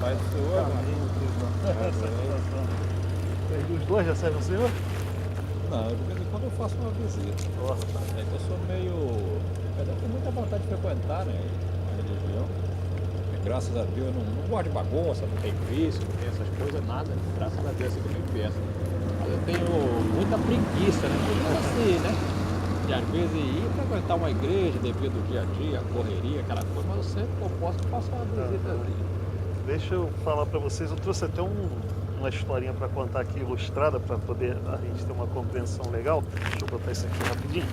Paz do Senhor, Os dois recebem o Senhor? Não, de vez em quando eu faço uma visita. É que eu sou meio. Eu tenho muita vontade de frequentar, né, a religião. E graças a Deus eu não gosto de bagunça, não tem vício, não tem essas coisas, nada. Graças a Deus assim que eu penso. Mas eu tenho muita preguiça, né? Preguiça assim, né? De às vezes ir frequentar uma igreja devido ao dia a dia, a correria, aquela coisa, mas eu sempre que eu posso faço uma visitazinha. Deixa eu falar para vocês, eu trouxe até uma historinha para contar aqui ilustrada para poder a gente ter uma compreensão legal. Deixa eu botar isso aqui rapidinho.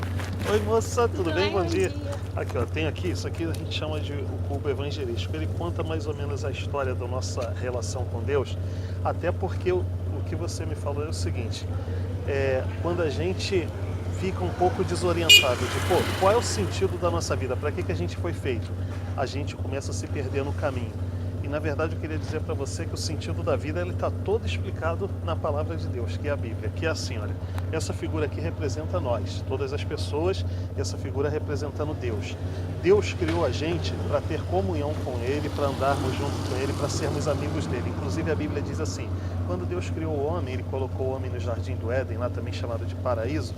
Oi moça, tudo bem? Bom dia. Aqui ó, tem aqui, isso aqui a gente chama de o cubo evangelístico. Ele conta mais ou menos a história da nossa relação com Deus, até porque o que você me falou é o seguinte, quando a gente fica um pouco desorientado de, pô, qual é o sentido da nossa vida? Para que a gente foi feito? A gente começa a se perder no caminho. E na verdade eu queria dizer para você que o sentido da vida ele está todo explicado na palavra de Deus, que é a Bíblia, que é assim, olha, essa figura aqui representa nós, todas as pessoas, e essa figura representando Deus. Deus criou a gente para ter comunhão com Ele, para andarmos junto com Ele, para sermos amigos dele. Inclusive a Bíblia diz assim, quando Deus criou o homem, Ele colocou o homem no jardim do Éden, lá também chamado de paraíso,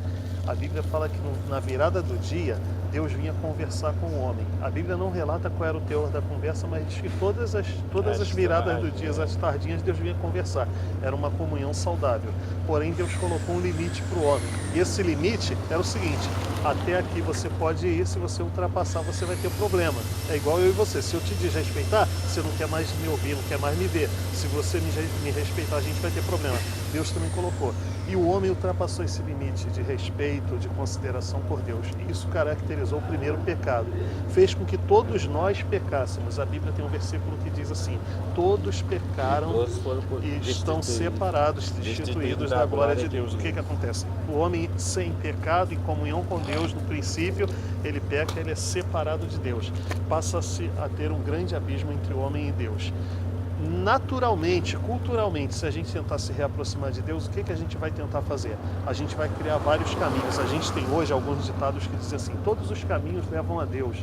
a Bíblia fala que na virada do dia, Deus vinha conversar com o homem. A Bíblia não relata qual era o teor da conversa, mas diz que todas as viradas do dia, as tardinhas, Deus vinha conversar. Era uma comunhão saudável. Porém, Deus colocou um limite para o homem. E esse limite era o seguinte, até aqui você pode ir, se você ultrapassar você vai ter problema. É igual eu e você, se eu te desrespeitar, você não quer mais me ouvir, não quer mais me ver. Se você me respeitar, a gente vai ter problema. Deus também colocou. E o homem ultrapassou esse limite de respeito, de consideração por Deus. E isso caracterizou o primeiro pecado. Fez com que todos nós pecássemos. A Bíblia tem um versículo que diz assim, todos pecaram e estão separados, destituídos da glória de Deus. O que acontece? O homem sem pecado, em comunhão com Deus, no princípio, ele peca, ele é separado de Deus. Passa-se a ter um grande abismo entre o homem e Deus. Naturalmente, culturalmente, se a gente tentar se reaproximar de Deus, o que a gente vai tentar fazer? A gente vai criar vários caminhos. A gente tem hoje alguns ditados que dizem assim, todos os caminhos levam a Deus.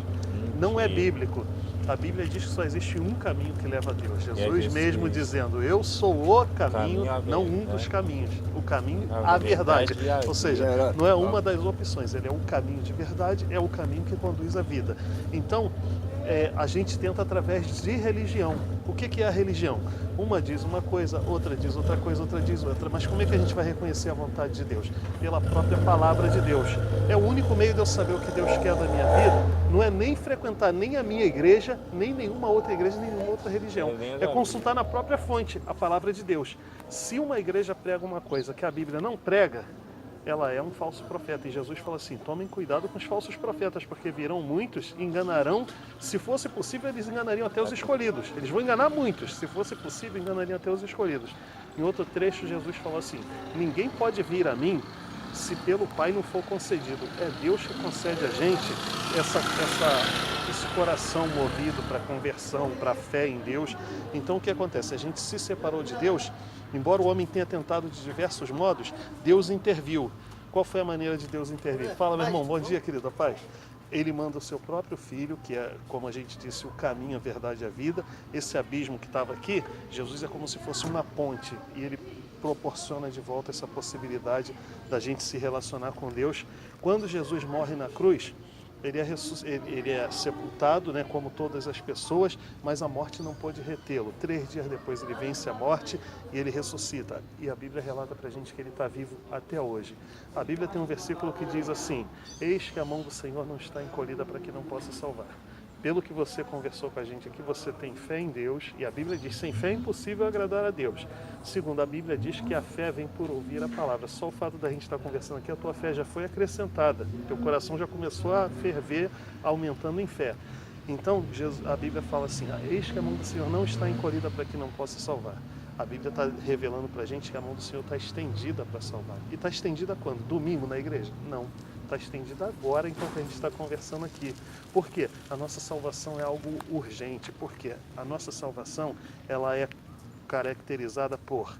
Não é bíblico. A Bíblia diz que só existe um caminho que leva a Deus. Jesus mesmo dizendo, eu sou o caminho, não um dos caminhos. O caminho, a verdade. Ou seja, não é uma das opções, ele é o caminho de verdade, é o caminho que conduz à vida. Então, a gente tenta através de religião. O que é a religião? Uma diz uma coisa, outra diz outra coisa, outra diz outra. Mas como é que a gente vai reconhecer a vontade de Deus? Pela própria palavra de Deus. É o único meio de eu saber o que Deus quer da minha vida. Não é nem frequentar nem a minha igreja, nem nenhuma outra igreja, nem nenhuma outra religião. É consultar na própria fonte, a palavra de Deus. Se uma igreja prega uma coisa que a Bíblia não prega, ela é um falso profeta. E Jesus fala assim, tomem cuidado com os falsos profetas, porque virão muitos e enganarão. Se fosse possível, eles enganariam até os escolhidos. Eles vão enganar muitos. Se fosse possível, enganariam até os escolhidos. Em outro trecho, Jesus falou assim, ninguém pode vir a mim se pelo Pai não for concedido. É Deus que concede a gente esse coração movido para conversão, para fé em Deus. Então o que acontece? A gente se separou de Deus, embora o homem tenha tentado de diversos modos, Deus interviu. Qual foi a maneira de Deus intervir? Fala, meu irmão, bom dia, querido Pai. Ele manda o seu próprio filho, que é, como a gente disse, o caminho, a verdade e a vida. Esse abismo que estava aqui, Jesus é como se fosse uma ponte, e ele proporciona de volta essa possibilidade da gente se relacionar com Deus. Quando Jesus morre na cruz, ele é sepultado, né, como todas as pessoas, mas a morte não pôde retê-lo. 3 dias depois ele vence a morte e ele ressuscita. E a Bíblia relata para a gente que ele está vivo até hoje. A Bíblia tem um versículo que diz assim, eis que a mão do Senhor não está encolhida para que não possa salvar. Pelo que você conversou com a gente aqui, você tem fé em Deus, e a Bíblia diz, sem fé é impossível agradar a Deus. Segundo, a Bíblia diz que a fé vem por ouvir a palavra. Só o fato da gente estar conversando aqui, a tua fé já foi acrescentada, teu coração já começou a ferver, aumentando em fé. Então, a Bíblia fala assim, eis que a mão do Senhor não está encolhida para que não possa salvar. A Bíblia está revelando para a gente que a mão do Senhor está estendida para salvar. E está estendida quando? Domingo na igreja? Não. Está estendida agora, enquanto a gente está conversando aqui. Por quê? A nossa salvação é algo urgente. Por quê? A nossa salvação ela é caracterizada por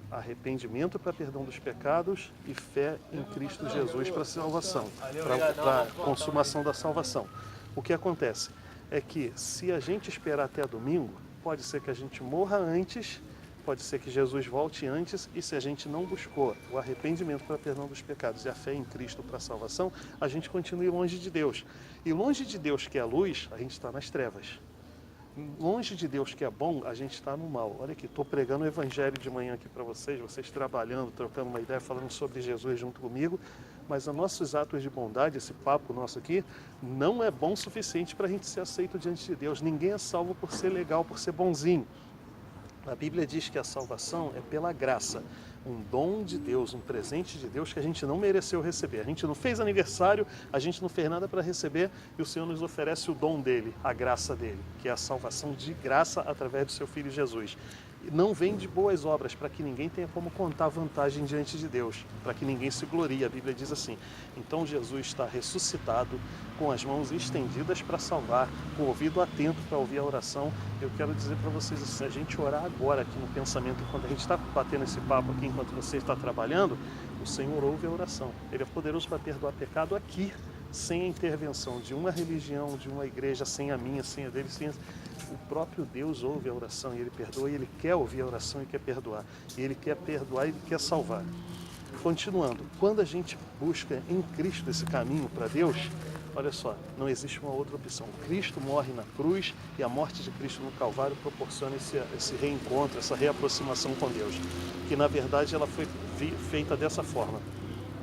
arrependimento para perdão dos pecados e fé em Cristo Jesus para a salvação, para a consumação da salvação. O que acontece é que se a gente esperar até domingo, pode ser que a gente morra antes, pode ser que Jesus volte antes, e se a gente não buscou o arrependimento para perdão dos pecados e a fé em Cristo para a salvação, a gente continue longe de Deus. E longe de Deus, que é a luz, a gente está nas trevas. Longe de Deus, que é bom, a gente está no mal. Olha aqui, estou pregando o evangelho de manhã aqui para vocês trabalhando, trocando uma ideia, falando sobre Jesus junto comigo, mas os nossos atos de bondade, esse papo nosso aqui, não é bom o suficiente para a gente ser aceito diante de Deus. Ninguém é salvo por ser legal, por ser bonzinho. A Bíblia diz que a salvação é pela graça, um dom de Deus, um presente de Deus que a gente não mereceu receber. A gente não fez aniversário, a gente não fez nada para receber e o Senhor nos oferece o dom dele, a graça dele, que é a salvação de graça através do seu Filho Jesus. Não vem de boas obras, para que ninguém tenha como contar vantagem diante de Deus, para que ninguém se glorie. A Bíblia diz assim: então Jesus está ressuscitado, com as mãos estendidas para salvar, com o ouvido atento para ouvir a oração. Eu quero dizer para vocês assim, a gente orar agora aqui no pensamento, enquanto a gente está batendo esse papo aqui, enquanto você está trabalhando, o Senhor ouve a oração. Ele é poderoso para perdoar pecado aqui, sem a intervenção de uma religião, de uma igreja, sem a minha, sem a dele, sem a... O próprio Deus ouve a oração e Ele perdoa, e Ele quer ouvir a oração e quer perdoar. E Ele quer perdoar e Ele quer salvar. Continuando, quando a gente busca em Cristo esse caminho para Deus, olha só, não existe uma outra opção. Cristo morre na cruz e a morte de Cristo no Calvário proporciona esse reencontro, essa reaproximação com Deus. Que na verdade ela foi feita dessa forma.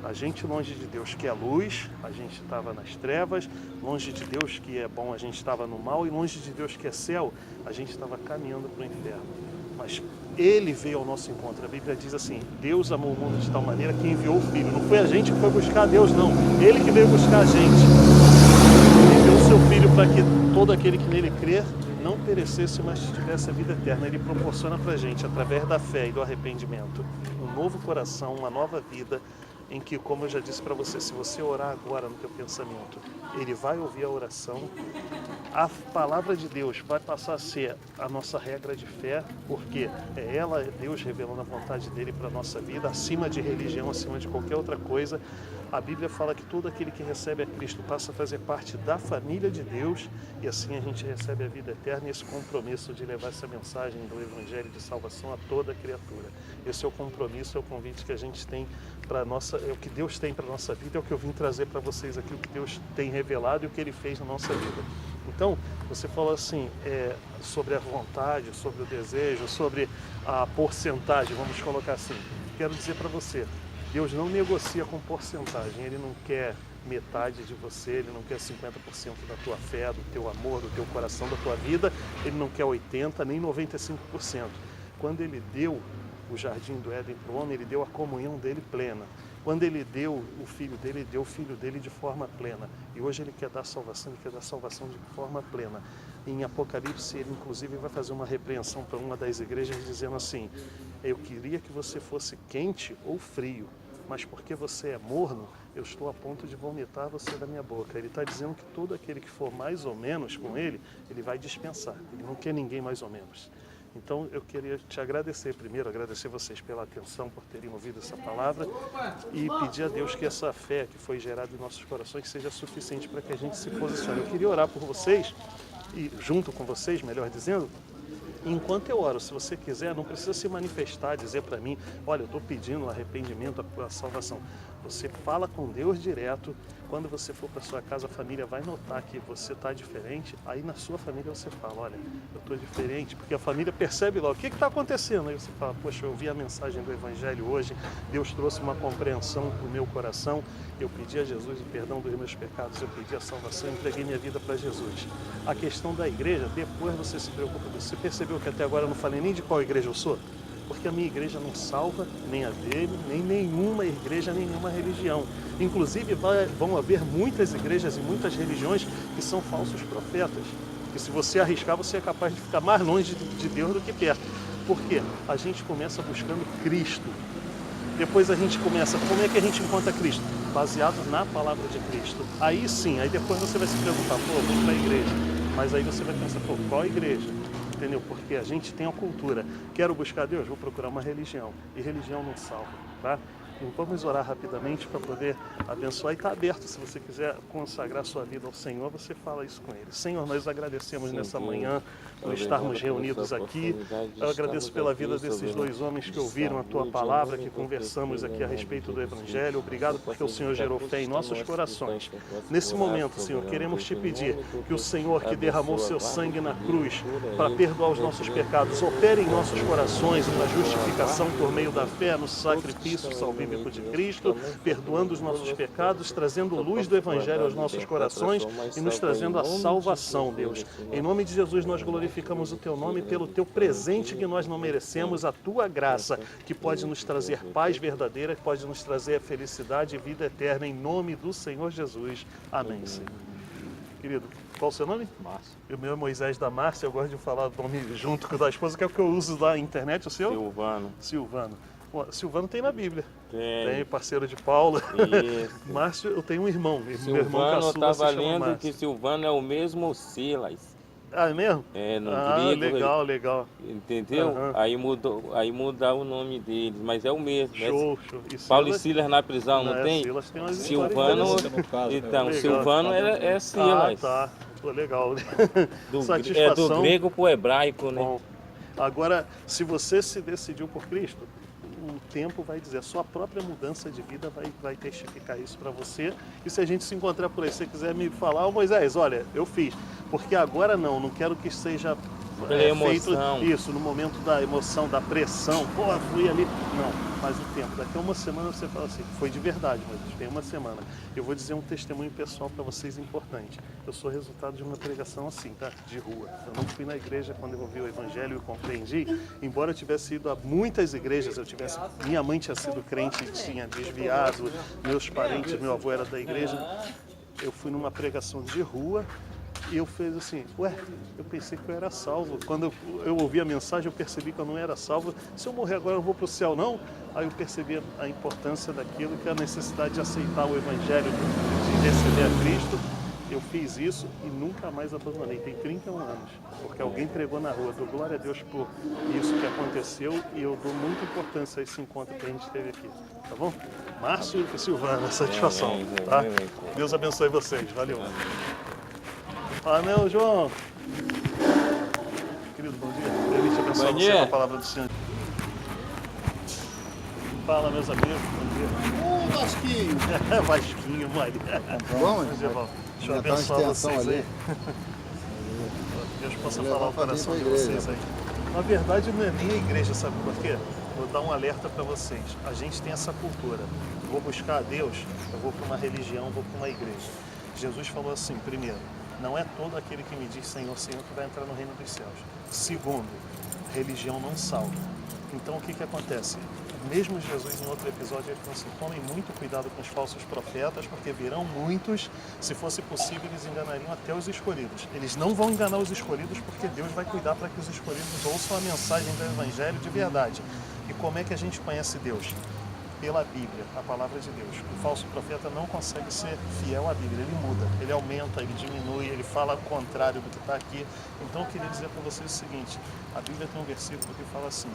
A gente longe de Deus que é luz, a gente estava nas trevas, longe de Deus que é bom, a gente estava no mal, e longe de Deus que é céu, a gente estava caminhando para o inferno. Mas Ele veio ao nosso encontro. A Bíblia diz assim: Deus amou o mundo de tal maneira que enviou o Filho. Não foi a gente que foi buscar Deus, não. Ele que veio buscar a gente. Ele enviou o seu Filho para que todo aquele que nele crer não perecesse, mas tivesse a vida eterna. Ele proporciona para a gente, através da fé e do arrependimento, um novo coração, uma nova vida, em que, como eu já disse para você, se você orar agora no teu pensamento, Ele vai ouvir a oração, a palavra de Deus vai passar a ser a nossa regra de fé, porque é ela, Deus revelando a vontade dEle para a nossa vida, acima de religião, acima de qualquer outra coisa. A Bíblia fala que todo aquele que recebe a Cristo passa a fazer parte da família de Deus, e assim a gente recebe a vida eterna e esse compromisso de levar essa mensagem do Evangelho de salvação a toda criatura. Esse é o compromisso, é o convite que a gente tem para nossa, é o que Deus tem para a nossa vida, é o que eu vim trazer para vocês aqui, o que Deus tem revelado e o que Ele fez na nossa vida. Então, você falou assim, sobre a vontade, sobre o desejo, sobre a porcentagem, vamos colocar assim. Quero dizer para você, Deus não negocia com porcentagem, Ele não quer metade de você, Ele não quer 50% da tua fé, do teu amor, do teu coração, da tua vida, Ele não quer 80% nem 95%. Quando Ele deu o jardim do Éden para o homem, Ele deu a comunhão dEle plena. Quando Ele deu o Filho dEle, Ele deu o Filho dEle de forma plena. E hoje Ele quer dar salvação, Ele quer dar salvação de forma plena. Em Apocalipse, Ele inclusive vai fazer uma repreensão para uma das igrejas, dizendo assim: eu queria que você fosse quente ou frio, mas porque você é morno, eu estou a ponto de vomitar você da minha boca. Ele está dizendo que todo aquele que for mais ou menos com Ele, Ele vai dispensar. Ele não quer ninguém mais ou menos. Então eu queria te agradecer primeiro, agradecer vocês pela atenção, por terem ouvido essa palavra, e pedir a Deus que essa fé que foi gerada em nossos corações seja suficiente para que a gente se posicione. Eu queria orar por vocês, e junto com vocês, melhor dizendo. Enquanto eu oro, se você quiser, não precisa se manifestar, dizer para mim: olha, eu estou pedindo arrependimento, a salvação. Você fala com Deus direto. Quando você for para sua casa, a família vai notar que você está diferente. Aí na sua família você fala: olha, eu estou diferente, porque a família percebe logo o que está acontecendo. Aí você fala: poxa, eu ouvi a mensagem do Evangelho hoje, Deus trouxe uma compreensão para o meu coração, eu pedi a Jesus o perdão dos meus pecados, eu pedi a salvação, entreguei minha vida para Jesus. A questão da igreja, depois você se preocupa. Você percebeu que até agora eu não falei nem de qual igreja eu sou? Porque a minha igreja não salva, nem a dele, nem nenhuma igreja, nenhuma religião. Inclusive vão haver muitas igrejas e muitas religiões que são falsos profetas. Que se você arriscar, você é capaz de ficar mais longe de Deus do que perto. Por quê? A gente começa buscando Cristo. Depois a gente começa, como é que a gente encontra Cristo? Baseado na palavra de Cristo. Aí sim, aí depois você vai se perguntar: pô, eu vou para a igreja. Mas aí você vai pensar: pô, qual igreja? Entendeu? Porque a gente tem a cultura. Quero buscar Deus? Vou procurar uma religião. E religião não salva, tá? Vamos orar rapidamente para poder abençoar. E está aberto, se você quiser consagrar sua vida ao Senhor, você fala isso com Ele. Senhor, nós agradecemos nessa manhã por estarmos reunidos aqui. Eu agradeço pela vida desses dois homens que ouviram a Tua palavra, que conversamos aqui a respeito do Evangelho. Obrigado porque o Senhor gerou fé em nossos corações. Nesse momento, Senhor, queremos Te pedir que o Senhor que derramou Seu sangue na cruz para perdoar os nossos pecados, opere em nossos corações uma justificação por meio da fé no sacrifício salvífico de Cristo, perdoando os nossos pecados, trazendo luz do Evangelho aos nossos corações e nos trazendo a salvação, Deus. Em nome de Jesus, nós glorificamos o Teu nome pelo Teu presente que nós não merecemos, a Tua graça, que pode nos trazer paz verdadeira, que pode nos trazer felicidade e vida eterna, em nome do Senhor Jesus. Amém, Senhor. Querido, qual o seu nome? Márcio. O meu é Moisés da Márcia, eu gosto de falar o nome junto com o da esposa, que é o que eu uso lá na internet, o seu? Silvano. Silvano. Silvano tem na Bíblia. Tem, parceiro de Paulo. Isso. Márcio, eu tenho um irmão. Meu irmão Silvano, eu caçula se estava chama lendo Márcio. que Silvano é o mesmo Silas. Ah, é mesmo? É, no grego. Legal. Entendeu? Aham. Aí muda o nome deles, mas é o mesmo. Show. Né? Paulo e Silas na prisão, não É, tem? Silas tem umas Silvano. histórias No caso, Então, Legal. Silvano é Silas. tá. Pô, legal. Do Satisfação. grego para o hebraico, né? Bom, agora, se você se decidiu por Cristo, o tempo vai dizer, a sua própria mudança de vida vai testificar isso para você. E se a gente se encontrar por aí, se você quiser me falar, ô Moisés, olha, eu fiz, porque agora não quero que seja feito isso, no momento da emoção, da pressão, pô, fui ali. Não, mas o tempo, daqui a uma semana você fala assim, foi de verdade, mas tem uma semana. Eu vou dizer um testemunho pessoal para vocês importante. Eu sou resultado de uma pregação assim, tá? De rua. Eu não fui na igreja quando eu ouvi o Evangelho e compreendi, embora eu tivesse ido a muitas igrejas, minha mãe tinha sido crente e tinha desviado, meus parentes, meu avô era da igreja. Eu fui numa pregação de rua e eu fiz assim, eu pensei que eu era salvo. Quando eu ouvi a mensagem, eu percebi que eu não era salvo. Se eu morrer agora, eu vou para o céu, não? Aí eu percebi a importância daquilo, que é a necessidade de aceitar o Evangelho, de receber a Cristo. Eu fiz isso e nunca mais abandonei. Tem 31 anos, porque alguém pregou na rua. Dou glória a Deus por isso que aconteceu e eu dou muita importância a esse encontro que a gente teve aqui. Tá bom? Márcio e Silvana, satisfação. Tá? Deus abençoe vocês. Valeu. Não, João. Querido, bom dia. Ele te abençoe você com a palavra do Senhor. Fala, meus amigos. Bom dia. Vasquinho! Vasquinho, Maria. Bom, deixa eu abençoar vocês aí. Deus possa falar o coração de vocês aí. Na verdade, não é nem a igreja, sabe por quê? Vou dar um alerta para vocês. A gente tem essa cultura. Vou buscar a Deus, eu vou para uma religião, vou para uma igreja. Jesus falou assim, primeiro, não é todo aquele que me diz Senhor, Senhor que vai entrar no reino dos céus. Segundo, religião não salva. Então o que acontece? Mesmo Jesus, em outro episódio, ele falou assim, tomem muito cuidado com os falsos profetas, porque virão muitos, se fosse possível, eles enganariam até os escolhidos. Eles não vão enganar os escolhidos, porque Deus vai cuidar para que os escolhidos ouçam a mensagem do Evangelho de verdade. E como é que a gente conhece Deus? Pela Bíblia, a palavra de Deus. O falso profeta não consegue ser fiel à Bíblia, ele muda, ele aumenta, ele diminui, ele fala o contrário do que está aqui. Então eu queria dizer para vocês o seguinte, a Bíblia tem um versículo que fala assim,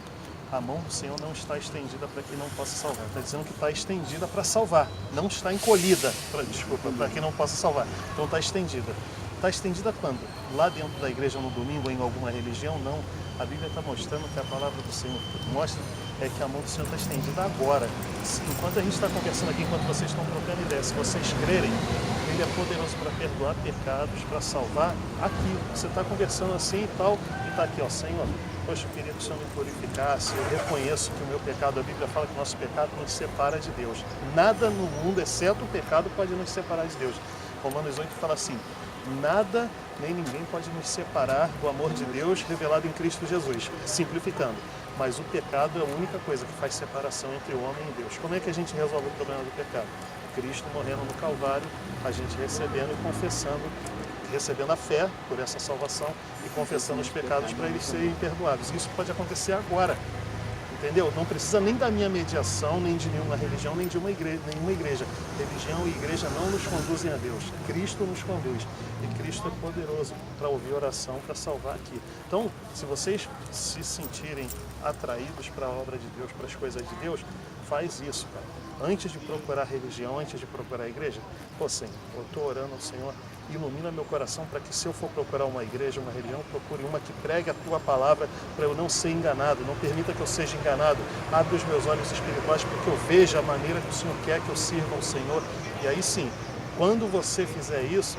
a mão do Senhor não está estendida para que não possa salvar. Está dizendo que está estendida para salvar, não está encolhida, para que não possa salvar. Então está estendida. Está estendida quando? Lá dentro da igreja no domingo, em alguma religião? Não. A Bíblia está mostrando que a palavra do Senhor mostra é que a mão do Senhor está estendida agora. Enquanto a gente está conversando aqui, enquanto vocês estão trocando ideia, se vocês crerem, Ele é poderoso para perdoar pecados, para salvar aqui. Você está conversando assim e tal, e está aqui, ó, Senhor, poxa, eu queria que o Senhor me purificasse, eu reconheço que o meu pecado, a Bíblia fala que o nosso pecado nos separa de Deus. Nada no mundo, exceto o pecado, pode nos separar de Deus. Romanos 8 fala assim, nada nem ninguém pode nos separar do amor de Deus revelado em Cristo Jesus, simplificando. Mas o pecado é a única coisa que faz separação entre o homem e Deus. Como é que a gente resolve o problema do pecado? Cristo morrendo no Calvário, a gente recebendo e confessando, recebendo a fé por essa salvação e confessando os pecados para eles serem perdoados. Isso pode acontecer agora. Entendeu? Não precisa nem da minha mediação, nem de nenhuma religião, nem de nenhuma igreja. Religião e igreja não nos conduzem a Deus. Cristo nos conduz. E Cristo é poderoso para ouvir oração, para salvar aqui. Então, se vocês se sentirem atraídos para a obra de Deus, para as coisas de Deus, faz isso, cara. Antes de procurar religião, antes de procurar a igreja, pô, Senhor, eu estou orando ao Senhor, ilumina meu coração para que se eu for procurar uma igreja, uma religião, procure uma que pregue a tua palavra para eu não ser enganado, não permita que eu seja enganado. Abre os meus olhos espirituais para que eu veja a maneira que o Senhor quer que eu sirva ao Senhor. E aí sim, quando você fizer isso,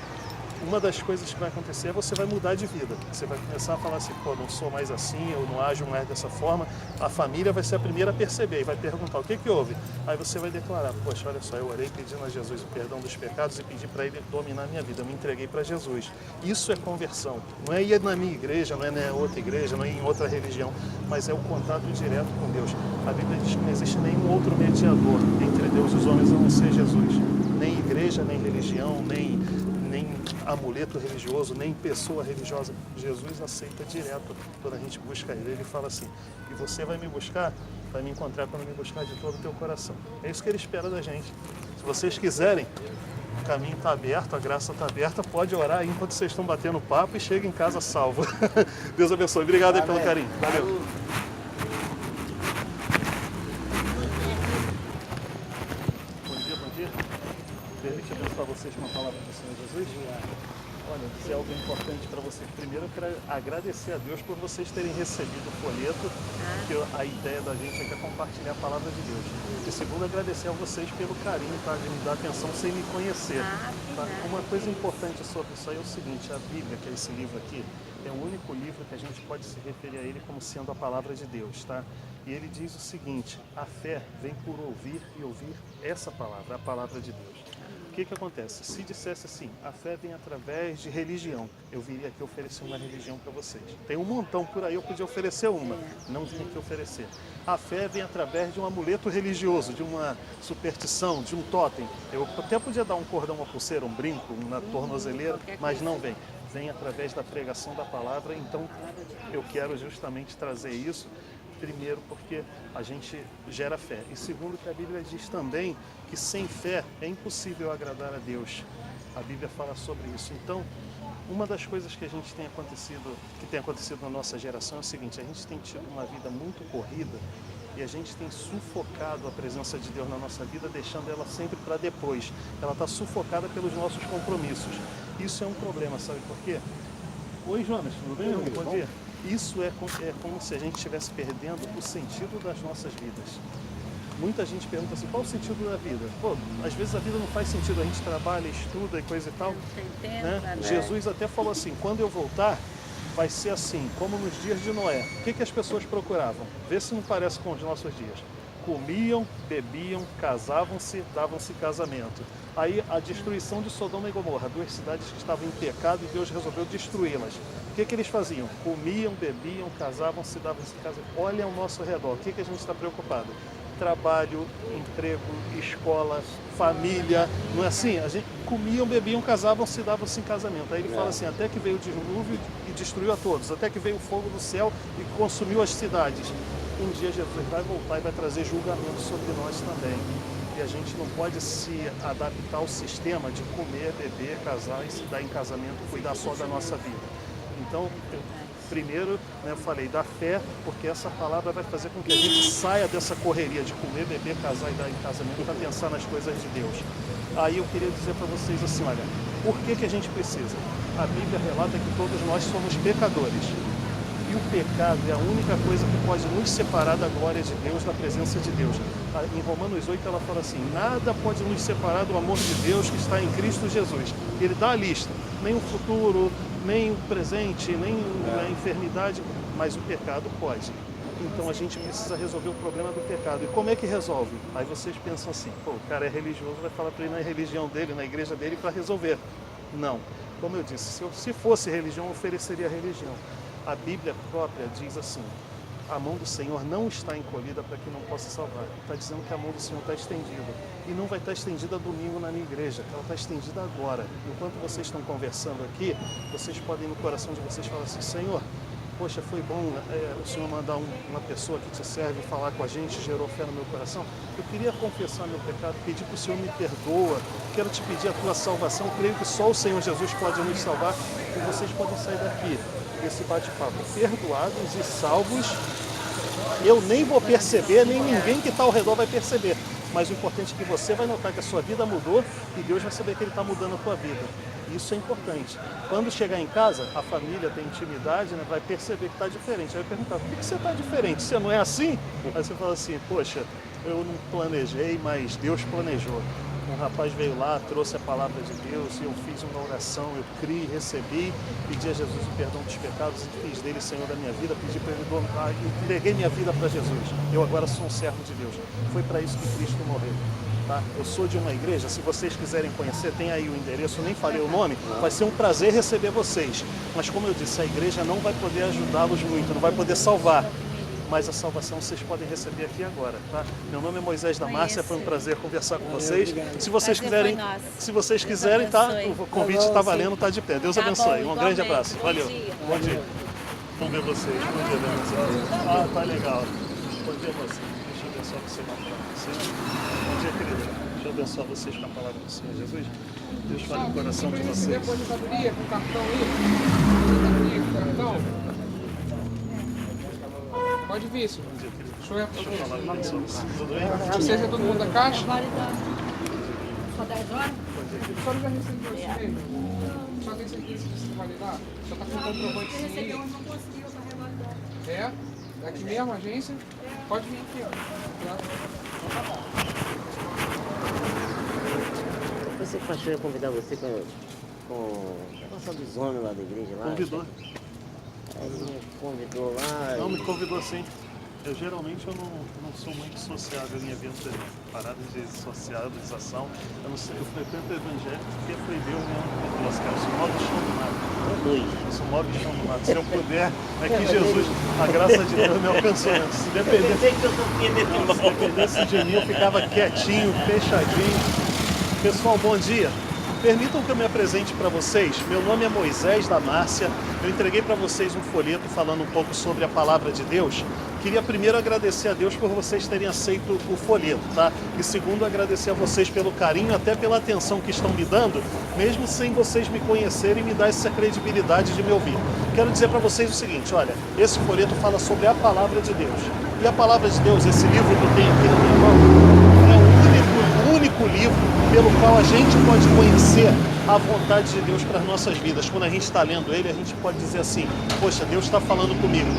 uma das coisas que vai acontecer é você vai mudar de vida. Você vai começar a falar assim, pô, não sou mais assim, eu não ajo mais dessa forma. A família vai ser a primeira a perceber e vai perguntar, o que que houve? Aí você vai declarar, poxa, olha só, eu orei pedindo a Jesus o perdão dos pecados e pedi para Ele dominar a minha vida, eu me entreguei para Jesus. Isso é conversão. Não é ir na minha igreja, não é na outra igreja, não é em outra religião, mas é o contato direto com Deus. A Bíblia diz que não existe nenhum outro mediador entre Deus e os homens a não ser Jesus. Nem igreja, nem religião, nem amuleto religioso, nem pessoa religiosa. Jesus aceita direto quando a gente busca Ele. Ele fala assim, e você vai me buscar, vai me encontrar quando me buscar de todo o teu coração. É isso que Ele espera da gente. Se vocês quiserem, o caminho está aberto, a graça está aberta, pode orar aí enquanto vocês estão batendo papo e chega em casa salvo. Deus abençoe. Obrigado aí pelo carinho. Valeu. Bom dia. Deixa eu abençoar vocês com a palavra do Senhor Jesus. Olha, dizer algo importante para vocês. Primeiro, eu quero agradecer a Deus por vocês terem recebido o folheto, que a ideia da gente aqui é compartilhar a palavra de Deus. E segundo, agradecer a vocês pelo carinho, tá, de me dar atenção sem me conhecer. Tá? Uma coisa importante sobre isso aí é o seguinte, a Bíblia, que é esse livro aqui, é o único livro que a gente pode se referir a ele como sendo a palavra de Deus, tá? E ele diz o seguinte, a fé vem por ouvir e ouvir essa palavra, a palavra de Deus. O que acontece? Se dissesse assim, a fé vem através de religião, eu viria aqui oferecer uma religião para vocês. Tem um montão por aí, eu podia oferecer uma, não vim aqui oferecer. A fé vem através de um amuleto religioso, de uma superstição, de um totem. Eu até podia dar um cordão, uma pulseira, um brinco, uma tornozeleira, mas não vem. Vem através da pregação da palavra, então eu quero justamente trazer isso. Primeiro, porque a gente gera fé. E segundo, que a Bíblia diz também que sem fé é impossível agradar a Deus. A Bíblia fala sobre isso. Então, uma das coisas que tem acontecido na nossa geração é o seguinte, a gente tem tido uma vida muito corrida e a gente tem sufocado a presença de Deus na nossa vida, deixando ela sempre para depois. Ela está sufocada pelos nossos compromissos. Isso é um problema, sabe por quê? Oi, Jonas, tudo bem? Bom dia. Isso é como se a gente estivesse perdendo o sentido das nossas vidas. Muita gente pergunta assim, qual o sentido da vida? Pô, às vezes a vida não faz sentido, a gente trabalha, estuda e coisa e tal. Né? Jesus até falou assim, quando eu voltar, vai ser assim, como nos dias de Noé. O que as pessoas procuravam? Vê se não parece com os nossos dias. Comiam, bebiam, casavam-se, davam-se casamento. Aí a destruição de Sodoma e Gomorra, 2 cidades que estavam em pecado e Deus resolveu destruí-las. O que eles faziam? Comiam, bebiam, casavam-se, davam-se casamento. Olha ao nosso redor, o que a gente está preocupado? Trabalho, emprego, escola, família, não é assim? A gente comiam, bebiam, casavam-se, davam-se em casamento. Aí ele fala assim, até que veio o dilúvio e destruiu a todos, até que veio o fogo do céu e consumiu as cidades. Um dia Jesus vai voltar e vai trazer julgamento sobre nós também. E a gente não pode se adaptar ao sistema de comer, beber, casar e se dar em casamento, cuidar só da nossa vida. Então, primeiro, eu falei da fé, porque essa palavra vai fazer com que a gente saia dessa correria de comer, beber, casar e dar em casamento para pensar nas coisas de Deus. Aí eu queria dizer para vocês assim, olha, por que a gente precisa? A Bíblia relata que todos nós somos pecadores. E o pecado é a única coisa que pode nos separar da glória de Deus, da presença de Deus. Em Romanos 8 ela fala assim, nada pode nos separar do amor de Deus que está em Cristo Jesus. Ele dá a lista, nem o futuro, nem o presente, nem a enfermidade, mas o pecado pode. Então a gente precisa resolver o problema do pecado. E como é que resolve? Aí vocês pensam assim, pô, o cara é religioso, vai falar para ele na religião dele, na igreja dele para resolver. Não. Como eu disse, se fosse religião, eu ofereceria religião. A Bíblia própria diz assim, a mão do Senhor não está encolhida para que não possa salvar. Está dizendo que a mão do Senhor está estendida. E não vai estar estendida domingo na minha igreja, ela está estendida agora. Enquanto vocês estão conversando aqui, vocês podem no coração de vocês falar assim, Senhor, poxa, foi bom o Senhor mandar uma pessoa que te serve falar com a gente, gerou fé no meu coração. Eu queria confessar meu pecado, pedir para o Senhor me perdoa, quero te pedir a tua salvação, creio que só o Senhor Jesus pode nos salvar e vocês podem sair daqui desse bate-papo perdoados e salvos Eu nem vou perceber, nem ninguém que está ao redor vai perceber. Mas o importante é que você vai notar que a sua vida mudou e Deus vai saber que Ele está mudando a tua vida. Isso é importante. Quando chegar em casa, a família tem intimidade, né, vai perceber que está diferente. Aí vai perguntar, por que você está diferente? Você não é assim? Aí você fala assim, poxa, eu não planejei, mas Deus planejou. Um rapaz veio lá, trouxe a palavra de Deus, e eu fiz uma oração, eu criei, recebi, pedi a Jesus o perdão dos pecados e fiz dele Senhor da minha vida, pedi para ele doar, entreguei minha vida para Jesus. Eu agora sou um servo de Deus. Foi para isso que Cristo morreu. Tá? Eu sou de uma igreja, se vocês quiserem conhecer, tem aí o endereço, eu nem falei o nome, vai ser um prazer receber vocês. Mas como eu disse, a igreja não vai poder ajudá-los muito, não vai poder salvar. Mas a salvação vocês podem receber aqui agora, tá? Meu nome é Moisés da Márcia, foi um prazer conversar com vocês. Se vocês quiserem, tá? O convite está valendo, tá de pé. Deus abençoe. Um grande abraço. Valeu. Bom dia. Vamos ver vocês. Bom dia, Deus. Ah, tá legal. Bom dia, você. Deixa eu abençoar você com a palavra do Senhor. Bom dia, querida. Deixa eu abençoar vocês com a palavra do Senhor Jesus. Deus fale no coração de vocês. Aposentadoria com cartão aí? Aposentadoria com cartão? Pode vir, senhor. Deixa eu falar com vocês. Tudo bem? Vocês é todo mundo da caixa? Só 10 horas? O senhor já recebeu esse e-mail? Só tem certeza de se validar? Só está com comprovante Você de recebeu, mas não conseguiu para revalidar. É? Daqui mesmo, agência? Pode vir aqui, ó. Você que pastor ia convidar você com a relação dos homens lá da igreja lá? Convidou. Aí ele me convidou lá. Não, me convidou sim. Eu geralmente eu não sou muito sociável em eventos paradas de socialização. Eu frequento o evangelho porque foi Deus mesmo que me trouxe, cara. Eu sou mó bichão do mato. Eu sou mó bichão do mato. Se eu puder, é que Jesus, a graça de Deus me alcançou. Se dependesse de mim, eu ficava quietinho, fechadinho. Pessoal, bom dia. Permitam que eu me apresente para vocês. Meu nome é Moisés da Márcia. Eu entreguei para vocês um folheto falando um pouco sobre a palavra de Deus. Queria primeiro agradecer a Deus por vocês terem aceito o folheto, tá? E segundo, agradecer a vocês pelo carinho, até pela atenção que estão me dando, mesmo sem vocês me conhecerem e me dar essa credibilidade de me ouvir. Quero dizer para vocês o seguinte, olha, esse folheto fala sobre a palavra de Deus. E a palavra de Deus, esse livro que eu tenho aqui na minha mão, é o único livro pelo qual a gente pode conhecer a vontade de Deus para as nossas vidas. Quando a gente está lendo ele, a gente pode dizer assim, poxa, Deus está falando comigo.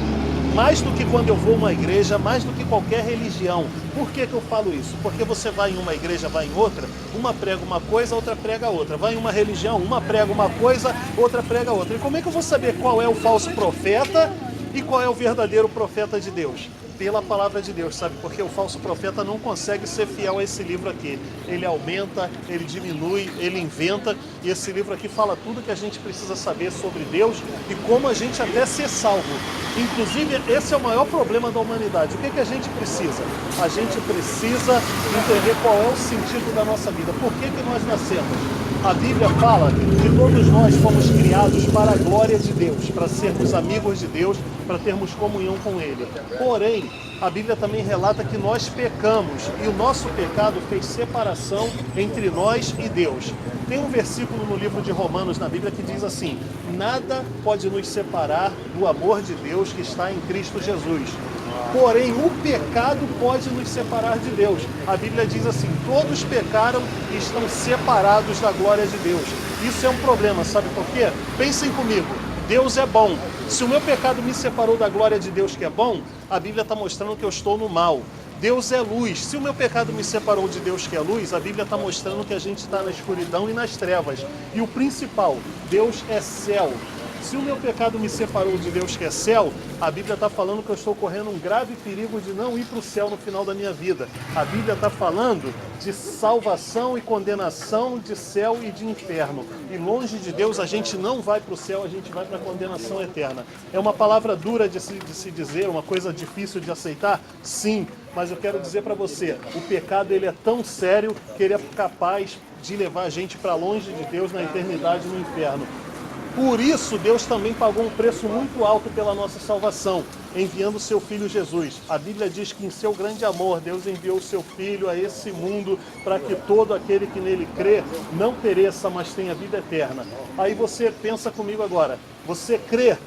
Mais do que quando eu vou a uma igreja, mais do que qualquer religião. Por que eu falo isso? Porque você vai em uma igreja, vai em outra, uma prega uma coisa, outra prega outra. Vai em uma religião, uma prega uma coisa, outra prega outra. E como é que eu vou saber qual é o falso profeta e qual é o verdadeiro profeta de Deus? Pela palavra de Deus, sabe? Porque o falso profeta não consegue ser fiel a esse livro aqui. Ele aumenta, ele diminui, ele inventa. E esse livro aqui fala tudo que a gente precisa saber sobre Deus e como a gente até ser salvo. Inclusive, esse é o maior problema da humanidade. O que a gente precisa? A gente precisa entender qual é o sentido da nossa vida. Por que nós nascemos? A Bíblia fala que todos nós fomos criados para a glória de Deus, para sermos amigos de Deus, para termos comunhão com Ele. Porém, a Bíblia também relata que nós pecamos e o nosso pecado fez separação entre nós e Deus. Tem um versículo no livro de Romanos na Bíblia que diz assim: nada pode nos separar do amor de Deus que está em Cristo Jesus. Porém, o pecado pode nos separar de Deus. A Bíblia diz assim, todos pecaram e estão separados da glória de Deus. Isso é um problema, sabe por quê? Pensem comigo, Deus é bom. Se o meu pecado me separou da glória de Deus que é bom, a Bíblia está mostrando que eu estou no mal. Deus é luz. Se o meu pecado me separou de Deus que é luz, a Bíblia está mostrando que a gente está na escuridão e nas trevas. E o principal, Deus é céu. Se o meu pecado me separou de Deus que é céu, a Bíblia está falando que eu estou correndo um grave perigo de não ir para o céu no final da minha vida. A Bíblia está falando de salvação e condenação, de céu e de inferno. E longe de Deus a gente não vai para o céu, a gente vai para a condenação eterna. É uma palavra dura de se dizer, uma coisa difícil de aceitar? Sim, mas eu quero dizer para você, o pecado ele é tão sério que ele é capaz de levar a gente para longe de Deus na eternidade no inferno. Por isso, Deus também pagou um preço muito alto pela nossa salvação, enviando o seu Filho Jesus. A Bíblia diz que em seu grande amor, Deus enviou o seu Filho a esse mundo para que todo aquele que nele crê não pereça, mas tenha vida eterna. Aí você pensa comigo agora, você crê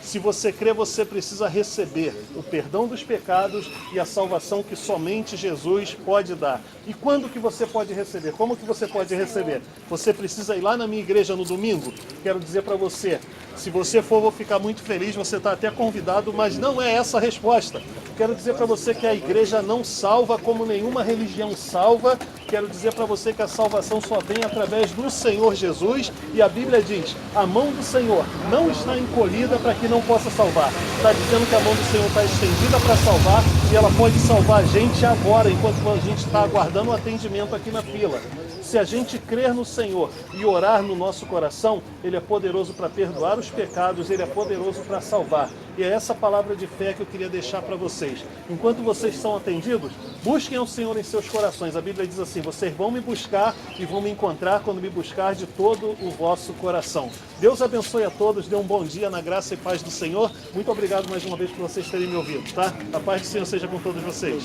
Se você crê, você precisa receber o perdão dos pecados e a salvação que somente Jesus pode dar. E quando que você pode receber? Como que você pode receber? Você precisa ir lá na minha igreja no domingo? Quero dizer para você, se você for, vou ficar muito feliz, você está até convidado, mas não é essa a resposta. Quero dizer para você que a igreja não salva como nenhuma religião salva. Quero dizer para você que a salvação só vem através do Senhor Jesus. E a Bíblia diz, a mão do Senhor não está encolhida para que não possa salvar. Está dizendo que a mão do Senhor está estendida para salvar e ela pode salvar a gente agora, enquanto a gente está aguardando o atendimento aqui na fila. Se a gente crer no Senhor e orar no nosso coração, Ele é poderoso para perdoar os pecados, Ele é poderoso para salvar. E é essa palavra de fé que eu queria deixar para vocês. Enquanto vocês são atendidos, busquem ao Senhor em seus corações. A Bíblia diz assim, vocês vão me buscar e vão me encontrar quando me buscar de todo o vosso coração. Deus abençoe a todos, dê um bom dia na graça e paz do Senhor. Muito obrigado mais uma vez por vocês terem me ouvido, tá? A paz do Senhor seja com todos vocês.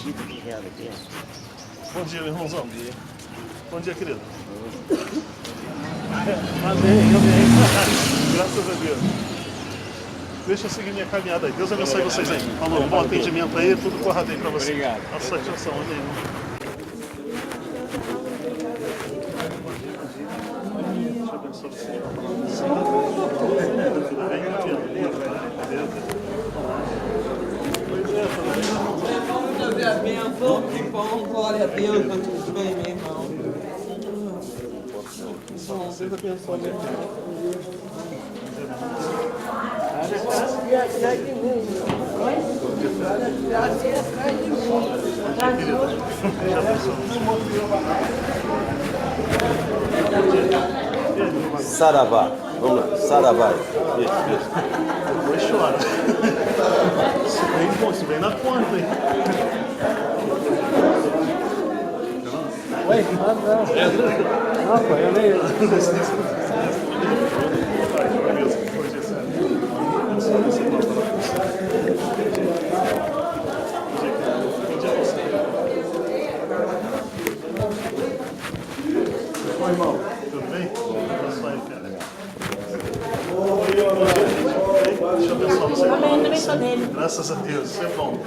Bom dia, meu irmãozão. Bom dia. Bom dia, querido. Amém. Graças a Deus. Deixa eu seguir minha caminhada aí. Deus abençoe vocês aí. Falou, bom atendimento aí, tudo corra bem pra vocês. Obrigado. A satisfação, amém. Deus abençoe vocês. Tudo bem, beleza? Pois é, tudo bem, irmão? Que bom, glória a Deus, tudo bem, meu irmão. Vocês abençoem, né? Saravá. Vamos lá, Saravá. Isso. Depois chora. Isso vem na conta, hein? Oi? Não, pô, eu leio. Oi, irmão. Tudo bem? Abençoe aí, cara. Deixa eu abençoar você. Amém, também sou dele. Graças a Deus, isso é bom.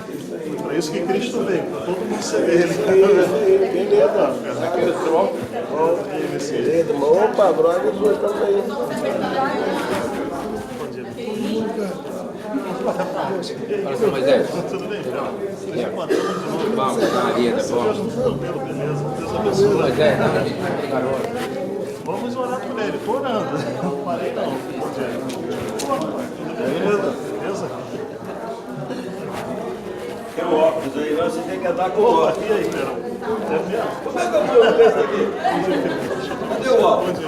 Para isso que Cristo veio, para todo mundo ser dele. Quem lê, cara? Aquele troco. Opa, brother, duas também. Fala, Moisés. Tudo bem? Vamos, Maria, tá bom? Beleza. Deus abençoe. Moisés, Vamos orar por ele. Estou orando. Não parei não. Beleza? Tem o óculos aí, você tem que andar com o Opa, óculos. e aí, Perão? É mesmo? Como é que eu vou ver isso aqui? Cadê o óculos?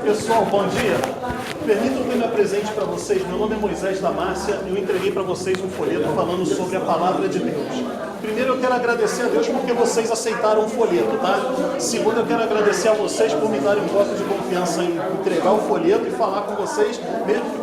Pessoal, bom dia. Permitam que eu me apresente para vocês. Meu nome é Moisés da Márcia e eu entreguei para vocês um folheto falando sobre a palavra de Deus. Primeiro, eu quero agradecer a Deus porque vocês aceitaram o folheto, tá? Segundo, eu quero agradecer a vocês por me darem um voto de confiança em entregar o folheto e falar com vocês, mesmo que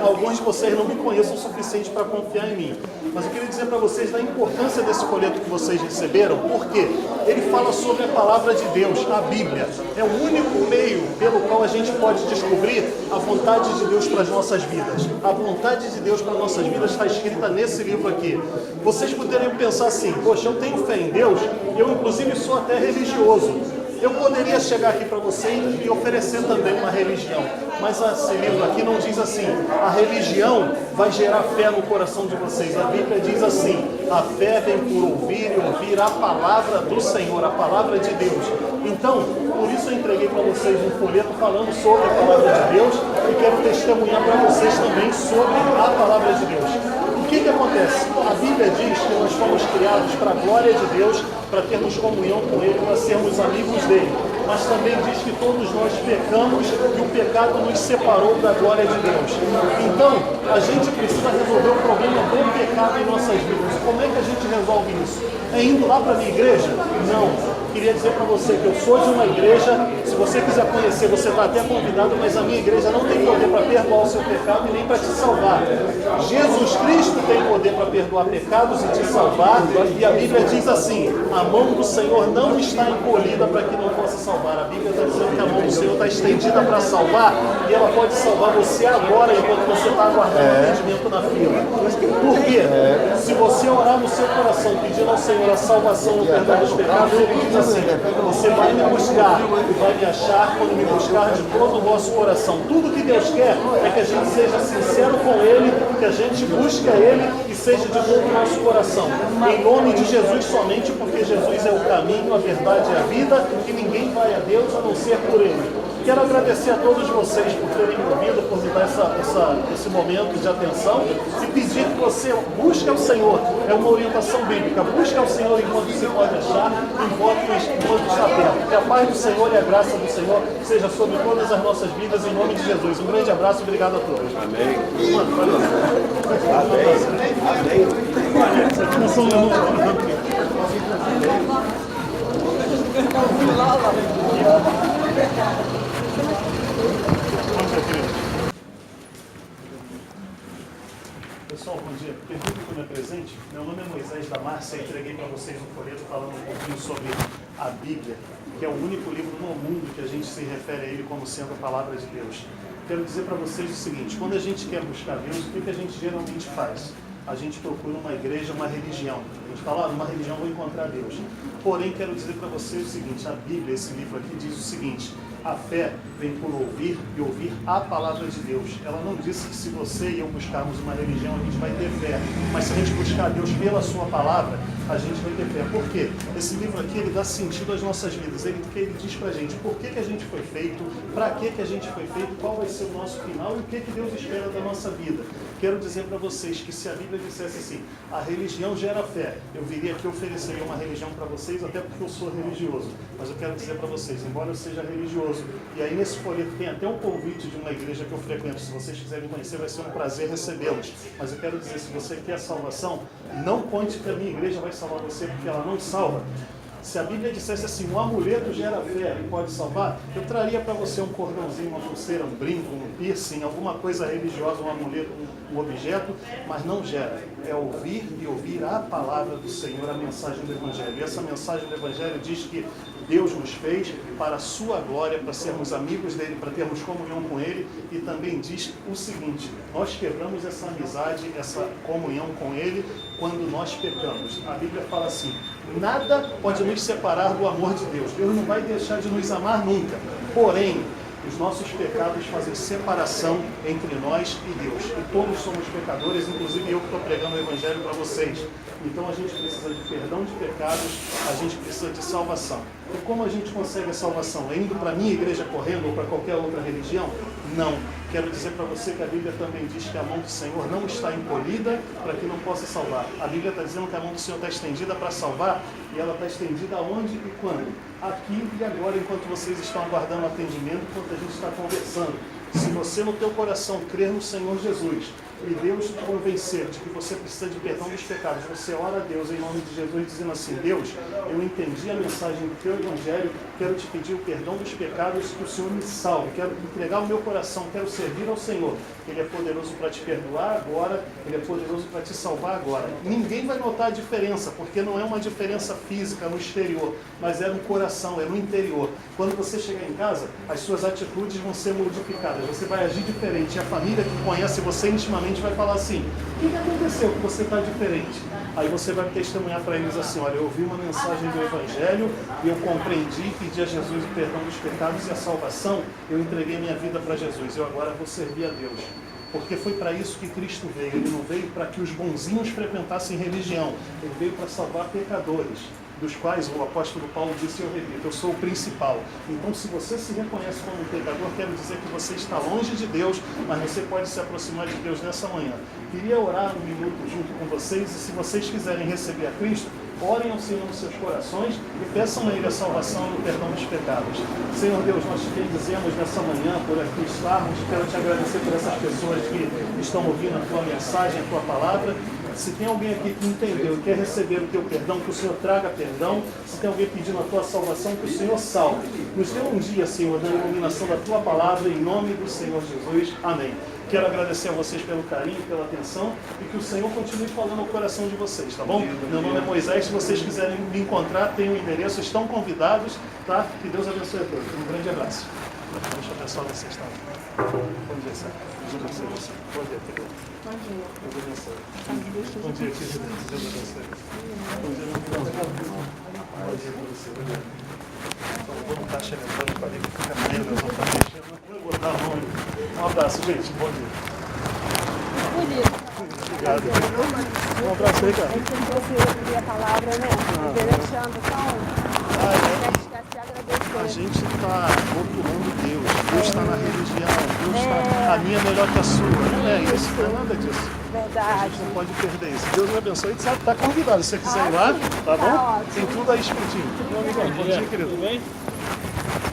alguns de vocês não me conheçam o suficiente para confiar em mim. Mas eu queria dizer para vocês da importância desse folheto que vocês receberam, porque ele fala sobre a palavra de Deus, a Bíblia. É o único meio pelo qual a gente pode descobrir a vontade de Deus para as nossas vidas. A vontade de Deus para as nossas vidas está escrita nesse livro aqui. Vocês poderiam pensar assim, poxa, eu tenho fé em Deus, eu inclusive sou até religioso. Eu poderia chegar aqui para vocês e oferecer também uma religião, mas esse livro aqui não diz assim, a religião vai gerar fé no coração de vocês. A Bíblia diz assim, a fé vem por ouvir e ouvir a palavra do Senhor, a palavra de Deus. Então, por isso eu entreguei para vocês um folheto falando sobre a palavra de Deus e quero testemunhar para vocês também sobre a palavra de Deus. O que acontece? A Bíblia diz que nós fomos criados para a glória de Deus, para termos comunhão com Ele, para sermos amigos dEle. Mas também diz que todos nós pecamos e o pecado nos separou da glória de Deus. Então, a gente precisa resolver o problema do pecado em nossas vidas. Como é que a gente resolve isso? É indo lá para a minha igreja? Não. queria dizer para você que eu sou de uma igreja, se você quiser conhecer, você está até convidado, mas a minha igreja não tem poder para perdoar o seu pecado e nem para te salvar. Jesus Cristo tem poder para perdoar pecados e te salvar, e a Bíblia diz assim, a mão do Senhor não está encolhida para que não possa salvar. A Bíblia está dizendo que a mão do Senhor está estendida para salvar, e ela pode salvar você agora, enquanto você está aguardando o atendimento na fila. Por quê? Se você orar no seu coração, pedindo ao Senhor a salvação, o perdão dos pecados, ele diz assim, você vai me buscar e vai me achar quando me buscar de todo o vosso coração. Tudo que Deus quer é que a gente seja sincero com Ele, que a gente busque a Ele e seja de todo o nosso coração. Em nome de Jesus somente, porque Jesus é o caminho, a verdade e a vida, e ninguém vai a Deus a não ser por Ele. Quero agradecer a todos vocês por terem me ouvido, por me dar esse momento de atenção e pedir que você busque ao Senhor. É uma orientação bíblica. Busque ao Senhor enquanto você pode achar, enquanto está perto. Que a paz do Senhor e a graça do Senhor seja sobre todas as nossas vidas, em nome de Jesus. Um grande abraço e obrigado a todos. Amém. Mano, valeu. Amém. Pessoal, bom dia. Pergunta que me apresente. Meu nome é Moisés da Márcia. Entreguei para vocês um folheto falando um pouquinho sobre a Bíblia, que é o único livro no mundo que a gente se refere a ele como sendo a palavra de Deus. Quero dizer para vocês o seguinte, quando a gente quer buscar Deus, o que a gente geralmente faz? A gente procura uma igreja, uma religião. A gente fala, numa religião vou encontrar Deus. Porém, quero dizer para vocês o seguinte, a Bíblia, esse livro aqui, diz o seguinte, a fé vem por ouvir e ouvir a palavra de Deus. Ela não disse que se você e eu buscarmos uma religião, a gente vai ter fé. Mas se a gente buscar Deus pela sua palavra, a gente vai ter fé. Por quê? Esse livro aqui, ele dá sentido às nossas vidas. Ele diz pra gente por que a gente foi feito, para que a gente foi feito, qual vai ser o nosso final e o que Deus espera da nossa vida. Quero dizer para vocês que se a Bíblia dissesse assim, a religião gera fé, eu viria aqui oferecer uma religião para vocês, até porque eu sou religioso. Mas eu quero dizer para vocês, embora eu seja religioso, e aí nesse folheto tem até um convite de uma igreja que eu frequento, se vocês quiserem conhecer, vai ser um prazer recebê-los. Mas eu quero dizer, se você quer salvação, não conte que a minha igreja vai salvar você, porque ela não salva. Se a Bíblia dissesse assim, um amuleto gera fé e pode salvar, eu traria para você um cordãozinho, uma pulseira, um brinco, um piercing, alguma coisa religiosa, um amuleto, um objeto, mas não gera. É ouvir e ouvir a palavra do Senhor, a mensagem do Evangelho. E essa mensagem do Evangelho diz que Deus nos fez para a sua glória, para sermos amigos dele, para termos comunhão com ele, e também diz o seguinte, nós quebramos essa amizade, essa comunhão com ele, quando nós pecamos. A Bíblia fala assim, nada pode nos separar do amor de Deus. Deus não vai deixar de nos amar nunca. Porém, os nossos pecados fazem separação entre nós e Deus. E todos somos pecadores, inclusive eu que estou pregando o Evangelho para vocês. Então a gente precisa de perdão de pecados, a gente precisa de salvação. E como a gente consegue a salvação? É indo para a minha igreja correndo ou para qualquer outra religião? Não. Quero dizer para você que a Bíblia também diz que a mão do Senhor não está encolhida para que não possa salvar. A Bíblia está dizendo que a mão do Senhor está estendida para salvar, e ela está estendida aonde e quando? Aqui e agora, enquanto vocês estão aguardando o atendimento, enquanto a gente está conversando. Se você no teu coração crer no Senhor Jesus e Deus te convencer de que você precisa de perdão dos pecados, você ora a Deus em nome de Jesus dizendo assim, Deus, eu entendi a mensagem do teu Evangelho, quero te pedir o perdão dos pecados, que o Senhor me salve, quero entregar o meu coração, quero servir ao Senhor. Ele é poderoso para te perdoar agora, Ele é poderoso para te salvar agora. Ninguém vai notar a diferença, porque não é uma diferença física no exterior, mas é no coração, é no interior. Quando você chegar em casa, as suas atitudes vão ser modificadas, você vai agir diferente. E a família que conhece você intimamente vai falar assim, o que aconteceu que você está diferente? Aí você vai testemunhar para eles assim, olha, eu ouvi uma mensagem do Evangelho e eu compreendi, pedi a Jesus o perdão dos pecados e a salvação, eu entreguei minha vida para Jesus, eu agora vou servir a Deus. Porque foi para isso que Cristo veio. Ele não veio para que os bonzinhos frequentassem religião, ele veio para salvar pecadores, dos quais o apóstolo Paulo disse, eu repito, eu sou o principal. Então, se você se reconhece como um pecador, quero dizer que você está longe de Deus, mas você pode se aproximar de Deus nessa manhã. Queria orar um minuto junto com vocês, e se vocês quiserem receber a Cristo, orem ao Senhor nos seus corações e peçam a Ele a salvação e o perdão dos pecados. Senhor Deus, nós te bendizemos nessa manhã por aqui estarmos. Quero te agradecer por essas pessoas que estão ouvindo a tua mensagem, a tua palavra. Se tem alguém aqui que entendeu e quer receber o teu perdão, que o Senhor traga perdão. Se tem alguém pedindo a tua salvação, que o Senhor salve. Nos dê um dia, Senhor, da iluminação da tua palavra, em nome do Senhor Jesus. Amém. Quero agradecer a vocês pelo carinho, pela atenção e que o Senhor continue falando ao coração de vocês, tá bom? Meu nome é Moisés, se vocês quiserem me encontrar, tem um endereço, estão convidados, tá? Que Deus abençoe a todos. Um grande abraço. Deixa eu abençoar vocês, tá? Bom dia, Sérgio. Deus abençoe você. Bom dia, querido. Bom dia. Deus abençoe. Bom dia, querido. Deus abençoe. Bom dia, meu irmão. Bom dia pra você. Bom dia. Então, vamos estar chegando com a língua, fica meio, nós vamos estar mexendo. Vou botar a mão. Um abraço, gente. Bom dia. Bonito. Obrigado. Um abraço aí, cara. É que você ouvir a palavra, né? Reverendo A gente está rotulando Deus. Deus está na religião. Deus está... A minha é melhor que a sua. Não é isso, não é nada disso. Verdade. A gente não pode perder isso. Deus me abençoe. Está convidado. Se você quiser ir lá, tá bom? Tem tudo aí escritinho. Bom dia, querido. Tudo bem?